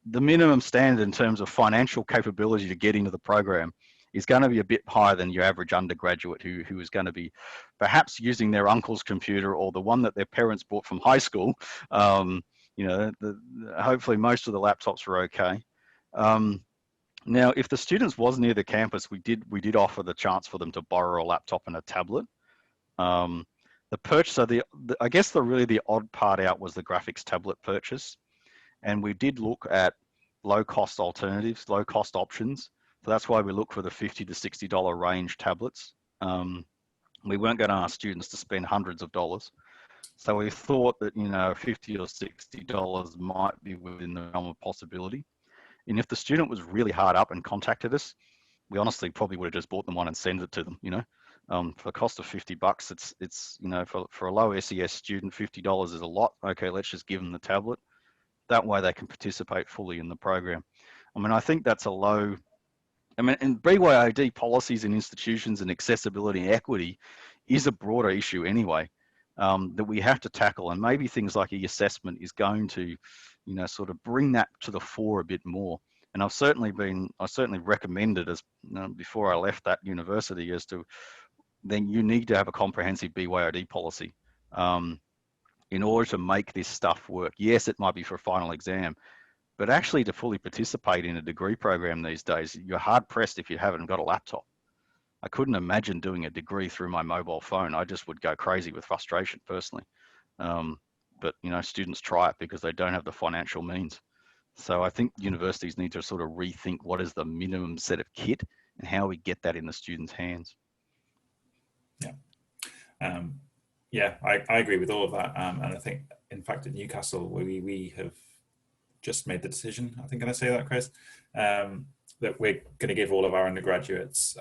the minimum standard in terms of financial capability to get into the program is going to be a bit higher than your average undergraduate who is going to be perhaps using their uncle's computer or the one that their parents bought from high school. Hopefully most of the laptops were okay. Now, if the students was near the campus, we did offer the chance for them to borrow a laptop and a tablet. The purchase, so I guess really the odd part out was the graphics tablet purchase. And we did look at low cost alternatives, low cost options. So that's why we look for the $50 to $60 range tablets. We weren't going to ask students to spend hundreds of dollars. So we thought that, $50 or $60 might be within the realm of possibility. And if the student was really hard up and contacted us, we honestly probably would have just bought them one and sent it to them, for the cost of $50, it's for a low SES student, $50 is a lot. Okay, let's just give them the tablet. That way they can participate fully in the program. I mean, I think that's a low, and BYOD policies in institutions and accessibility and equity is a broader issue anyway, that we have to tackle. And maybe things like e-assessment is going to, sort of bring that to the fore a bit more. And I certainly recommended as before I left that university as to, then you need to have a comprehensive BYOD policy. In order to make this stuff work. Yes, it might be for a final exam, but actually to fully participate in a degree program these days, you're hard pressed if you haven't got a laptop. I couldn't imagine doing a degree through my mobile phone. I just would go crazy with frustration personally. But students try it because they don't have the financial means. So I think universities need to sort of rethink what is the minimum set of kit and how we get that in the students' hands. Yeah. Yeah, I agree with all of that. And I think, in fact, at Newcastle, we have just made the decision, I think, can I say that, Chris? That we're going to give all of our undergraduates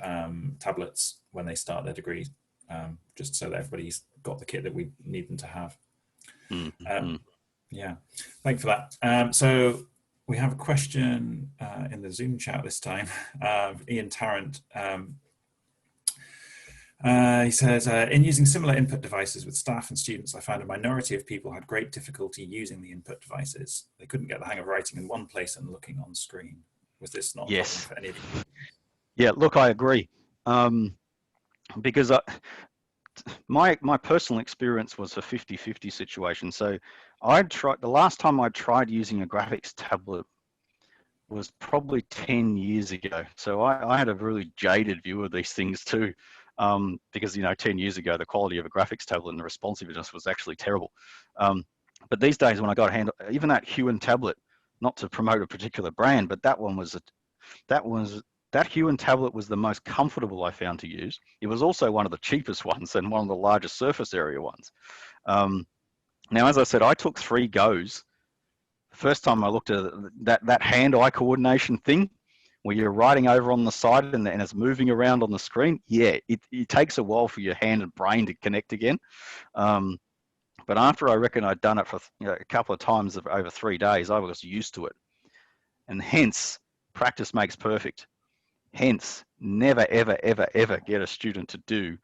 tablets when they start their degree, just so that everybody's got the kit that we need them to have. Yeah, thanks for that. So we have a question in the Zoom chat this time. Ian Tarrant. He says, in using similar input devices with staff and students, I found a minority of people had great difficulty using the input devices. They couldn't get the hang of writing in one place and looking on screen. Was this not a problem for any of you? Yeah, look, I agree. Because my personal experience was a 50-50 situation. So the last time I tried using a graphics tablet was probably 10 years ago. So I had a really jaded view of these things too. Because 10 years ago the quality of a graphics tablet and the responsiveness was actually terrible. But these days when I got a hand, even that Huon tablet, not to promote a particular brand, but that Huon tablet was the most comfortable I found to use. It was also one of the cheapest ones and one of the largest surface area ones. Now, as I said, I took 3 goes. The first time I looked at that hand-eye coordination thing, where you're writing over on the side and it's moving around on the screen, yeah, it takes a while for your hand and brain to connect again. But after I reckon I'd done it for a couple of times over 3 days, I was used to it. And hence, practice makes perfect. Hence, never, ever, ever, ever get a student to do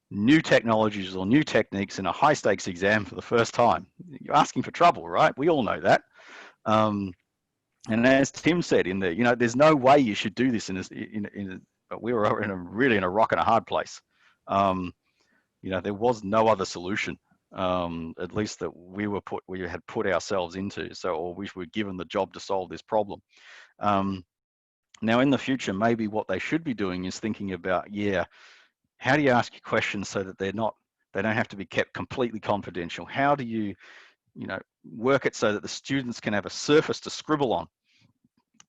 new technologies or new techniques in a high stakes exam for the first time. You're asking for trouble, right? We all know that. And as Tim said, there's no way you should do this but we were really in a rock and a hard place. There was no other solution, at least that we had put ourselves into. or we were given the job to solve this problem. Now in the future, maybe what they should be doing is thinking about, how do you ask your questions so that they don't have to be kept completely confidential? How do you, work it so that the students can have a surface to scribble on?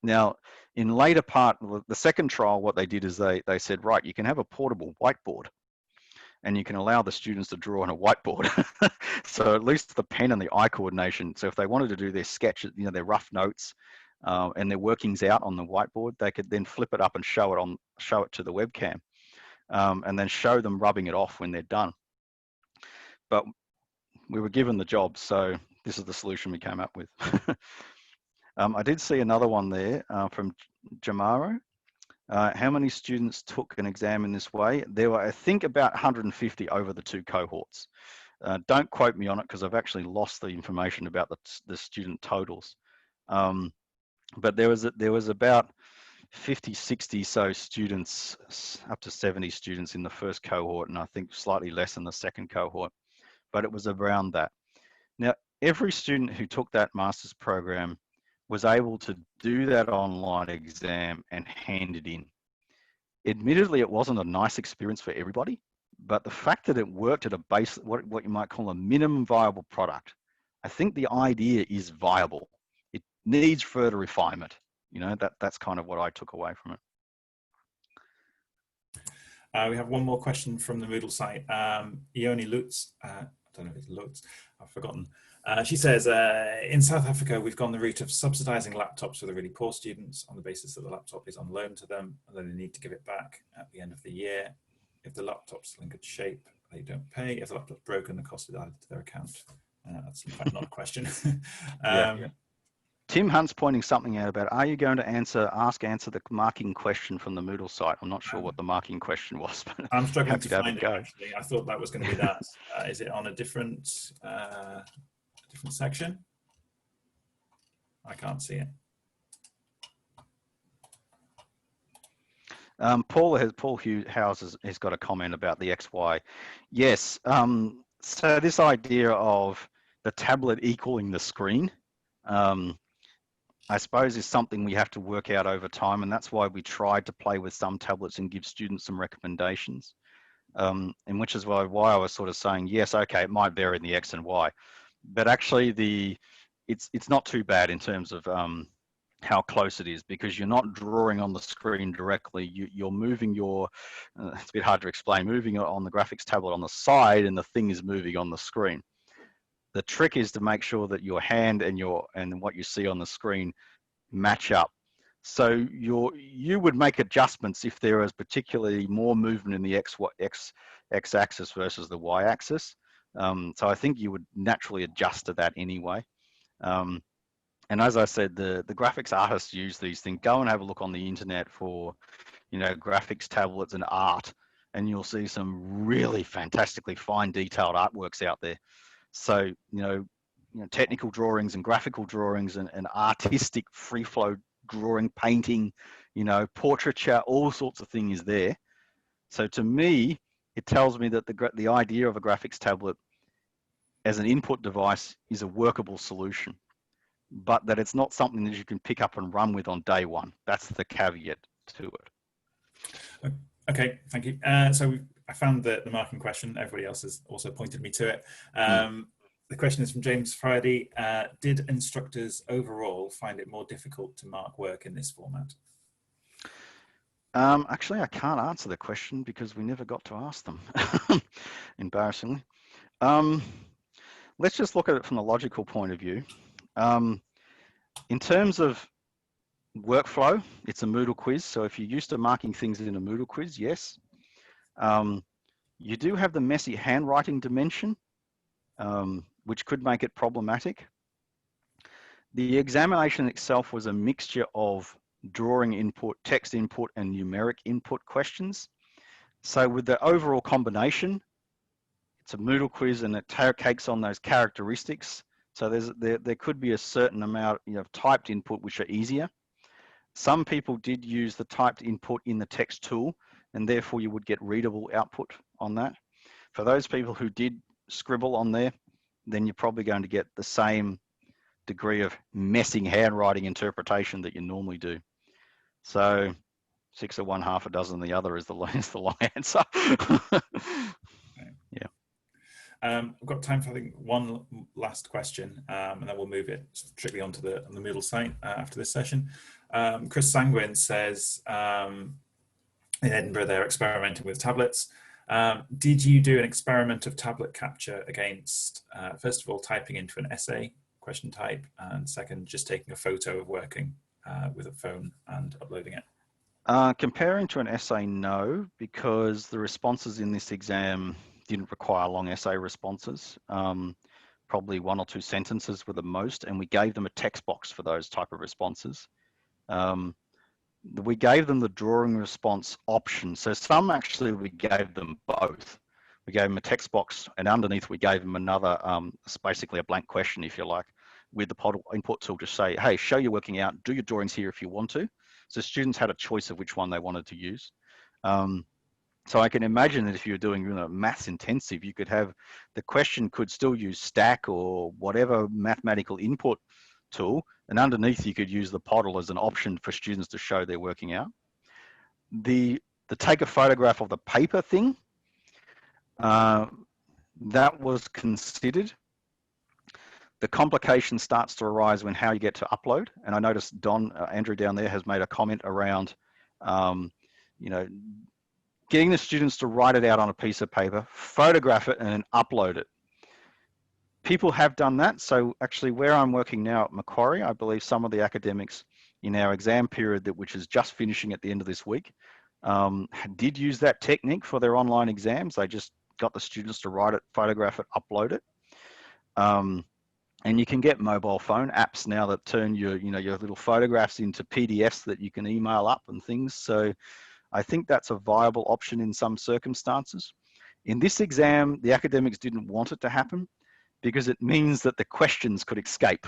Now, in later part, the second trial, what they did is they said, right, you can have a portable whiteboard and you can allow the students to draw on a whiteboard. So at least the pen and the eye coordination. So if they wanted to do their sketches, their rough notes and their workings out on the whiteboard, they could then flip it up and show it to the webcam and then show them rubbing it off when they're done. But we were given the job, so this is the solution we came up with. I did see another one there from Jamaro. How many students took an exam in this way? There were, I think, about 150 over the 2 cohorts. Don't quote me on it because I've actually lost the information about the student totals. But there was about 50, 60 so students, up to 70 students in the first cohort, and I think slightly less in the second cohort, but it was around that. Now, every student who took that master's program was able to do that online exam and hand it in. Admittedly, it wasn't a nice experience for everybody, but the fact that it worked at a base, what you might call a minimum viable product, I think the idea is viable. It needs further refinement. You know, that's kind of what I took away from it. We have one more question from the Moodle site. Ione Lutz, I don't know if it's Lutz, I've forgotten. She says, in South Africa, we've gone the route of subsidizing laptops for the really poor students on the basis that the laptop is on loan to them and then they need to give it back at the end of the year. If the laptop's in good shape, they don't pay. If the laptop's broken, the cost is added to their account. That's in fact not a question. Yeah. Tim Hunt's pointing something out about, are you going to answer the marking question from the Moodle site? I'm not sure what the marking question was, but I'm struggling to have find a it, go. actually. I thought that was going to be that. Is it on a different section? I can't see it. Paul Hughes has got a comment about the XY. Yes, so this idea of the tablet equaling the screen, I suppose is something we have to work out over time, and that's why we tried to play with some tablets and give students some recommendations. And which is why I was sort of saying, yes, okay, it might vary in the X and Y, but actually it's not too bad in terms of how close it is, because you're not drawing on the screen directly. You're moving your, it's a bit hard to explain, moving on the graphics tablet on the side, and the thing is moving on the screen. The trick is to make sure that your hand and what you see on the screen match up. So you would make adjustments if there is particularly more movement in the X axis versus the Y axis. So I think you would naturally adjust to that anyway. And as I said, the graphics artists use these things. Go and have a look on the internet for, you know, graphics tablets and art, and you'll see some really fantastically fine detailed artworks out there. So, you know, technical drawings and graphical drawings and artistic free flow drawing, painting, you know, portraiture, all sorts of things is there. So to me, it tells me that the idea of a graphics tablet as an input device is a workable solution, but that it's not something that you can pick up and run with on day one. That's the caveat to it. Okay, thank you. So I found the marking question. Everybody else has also pointed me to it. The question is from James Friday. Did instructors overall find it more difficult to mark work in this format? Actually, I can't answer the question because we never got to ask them, embarrassingly. Let's just look at it from the logical point of view. In terms of workflow, it's a Moodle quiz. So if you're used to marking things in a Moodle quiz, yes. You do have the messy handwriting dimension, which could make it problematic. The examination itself was a mixture of drawing input, text input, and numeric input questions. So with the overall combination, it's a Moodle quiz and it takes on those characteristics. So there could be a certain amount of typed input which are easier. Some people did use the typed input in the text tool, and therefore you would get readable output on that. For those people who did scribble on there, then you're probably going to get the same degree of messing handwriting interpretation that you normally do. So 6 of one, half a dozen of the other is the long answer. Yeah. We've got time for, I think, one last question, and then we'll move it strictly onto the Moodle site after this session. Chris Sanguine says, in Edinburgh, they're experimenting with tablets. Did you do an experiment of tablet capture against, first of all, typing into an essay question type, and second, just taking a photo of working with a phone and uploading it? Comparing to an essay, no, because the responses in this exam didn't require long essay responses. Probably 1 or 2 sentences were the most, and we gave them a text box for those type of responses. we gave them the drawing response option. So some actually we gave them both. We gave them a text box, and underneath we gave them another, it's basically a blank question, if you like, with the pod input tool to say, hey, show your working out, do your drawings here if you want to. So students had a choice of which one they wanted to use. So I can imagine that if you're doing maths intensive, you could have, the question could still use stack or whatever mathematical input tool, and underneath you could use the Podl as an option for students to show their working out. The take a photograph of the paper thing, that was considered. The complication starts to arise when how you get to upload. And I noticed Andrew down there has made a comment around, getting the students to write it out on a piece of paper, photograph it, and then upload it. People have done that. So actually where I'm working now at Macquarie, I believe some of the academics in our exam period, which is just finishing at the end of this week, did use that technique for their online exams. They just got the students to write it, photograph it, upload it. And you can get mobile phone apps now that turn your little photographs into PDFs that you can email up and things. So I think that's a viable option in some circumstances. In this exam, the academics didn't want it to happen because it means that the questions could escape.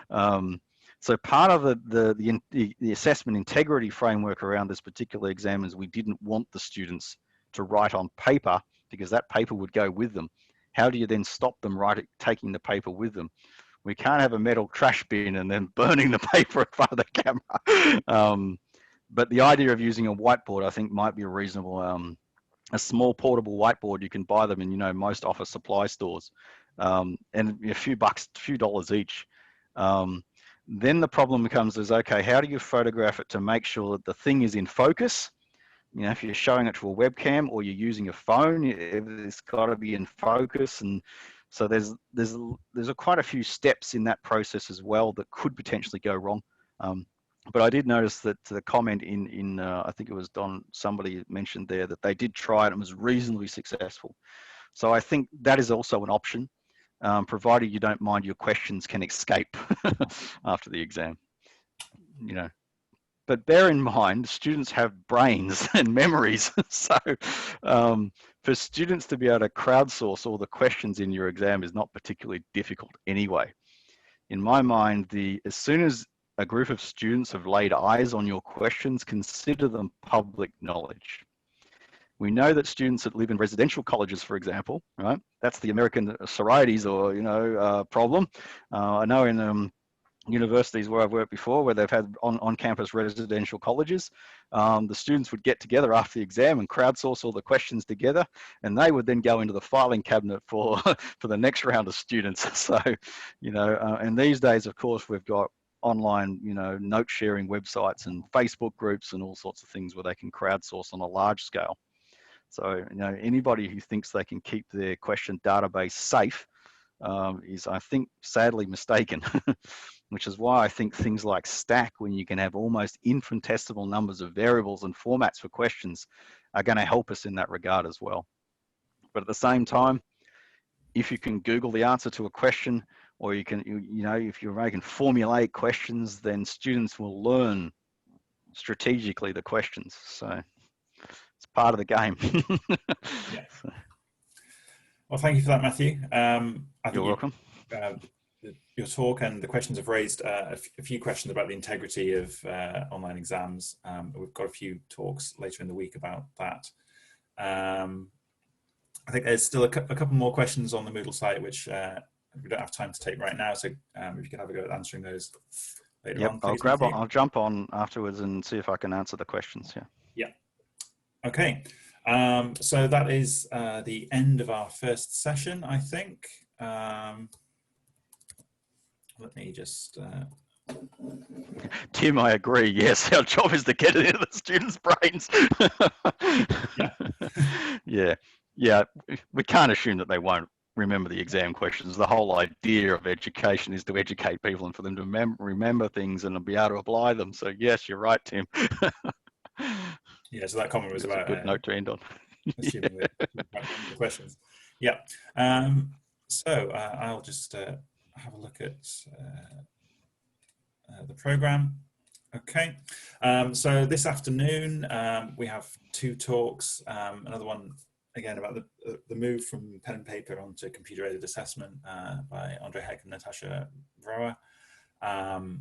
So part of the assessment integrity framework around this particular exam is we didn't want the students to write on paper because that paper would go with them. How do you then stop them taking the paper with them? We can't have a metal trash bin and then burning the paper in front of the camera. But the idea of using a whiteboard, I think, might be a reasonable, a small portable whiteboard. You can buy them in, most office supply stores, and a few dollars each. Then the problem becomes okay, how do you photograph it to make sure that the thing is in focus? If you're showing it to a webcam or you're using a phone, it's got to be in focus. And so there's quite a few steps in that process as well that could potentially go wrong. But I did notice that the comment in I think it was somebody mentioned there that they did try it and was reasonably successful. So I think that is also an option, provided you don't mind your questions can escape after the exam, But bear in mind, students have brains and memories. So for students to be able to crowdsource all the questions in your exam is not particularly difficult anyway. In my mind, as soon as a group of students have laid eyes on your questions, consider them public knowledge. We know that students that live in residential colleges, for example, right? That's the American sororities or, problem. I know in universities where I've worked before, where they've had on-campus residential colleges, the students would get together after the exam and crowdsource all the questions together, and they would then go into the filing cabinet for the next round of students. So, and these days, of course, we've got online, note sharing websites and Facebook groups and all sorts of things where they can crowdsource on a large scale. So, anybody who thinks they can keep their question database safe is, I think, sadly mistaken. Which is why I think things like Stack, when you can have almost infinitesimal numbers of variables and formats for questions, are going to help us in that regard as well. But at the same time, if you can Google the answer to a question, or you can, if you're making formulaic questions, then students will learn strategically the questions. So it's part of the game. Yeah. Well, thank you for that, Matthew. You're welcome. Your talk and the questions have raised a few questions about the integrity of online exams. We've got a few talks later in the week about that. I think there's still a couple more questions on the Moodle site, which we don't have time to take right now. So if you can have a go at answering those later on. Please, I'll jump on afterwards and see if I can answer the questions. Yeah. Okay. So that is the end of our first session, I think. Let me just... Tim, I agree. Yes, our job is to get it into the students' brains. Yeah. We can't assume that they won't remember the exam questions. The whole idea of education is to educate people and for them to remember things and be able to apply them. So yes, you're right, Tim. Yeah, so that comment was about a good note to end on. Assuming that the questions. Yeah. So I'll just have a look at the program. Okay, so this afternoon we have two talks. Another one again about the move from pen and paper onto computer-aided assessment by Andre Heck and Natasha Vrower, and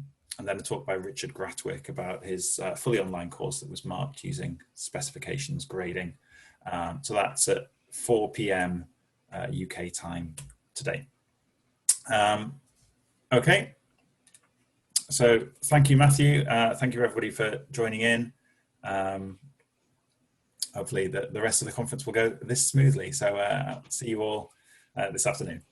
then a talk by Richard Gratwick about his fully online course that was marked using specifications grading. So that's at 4 p.m. UK time today. Okay. So thank you, Matthew. Thank you, everybody, for joining in. Hopefully the rest of the conference will go this smoothly. So see you all this afternoon.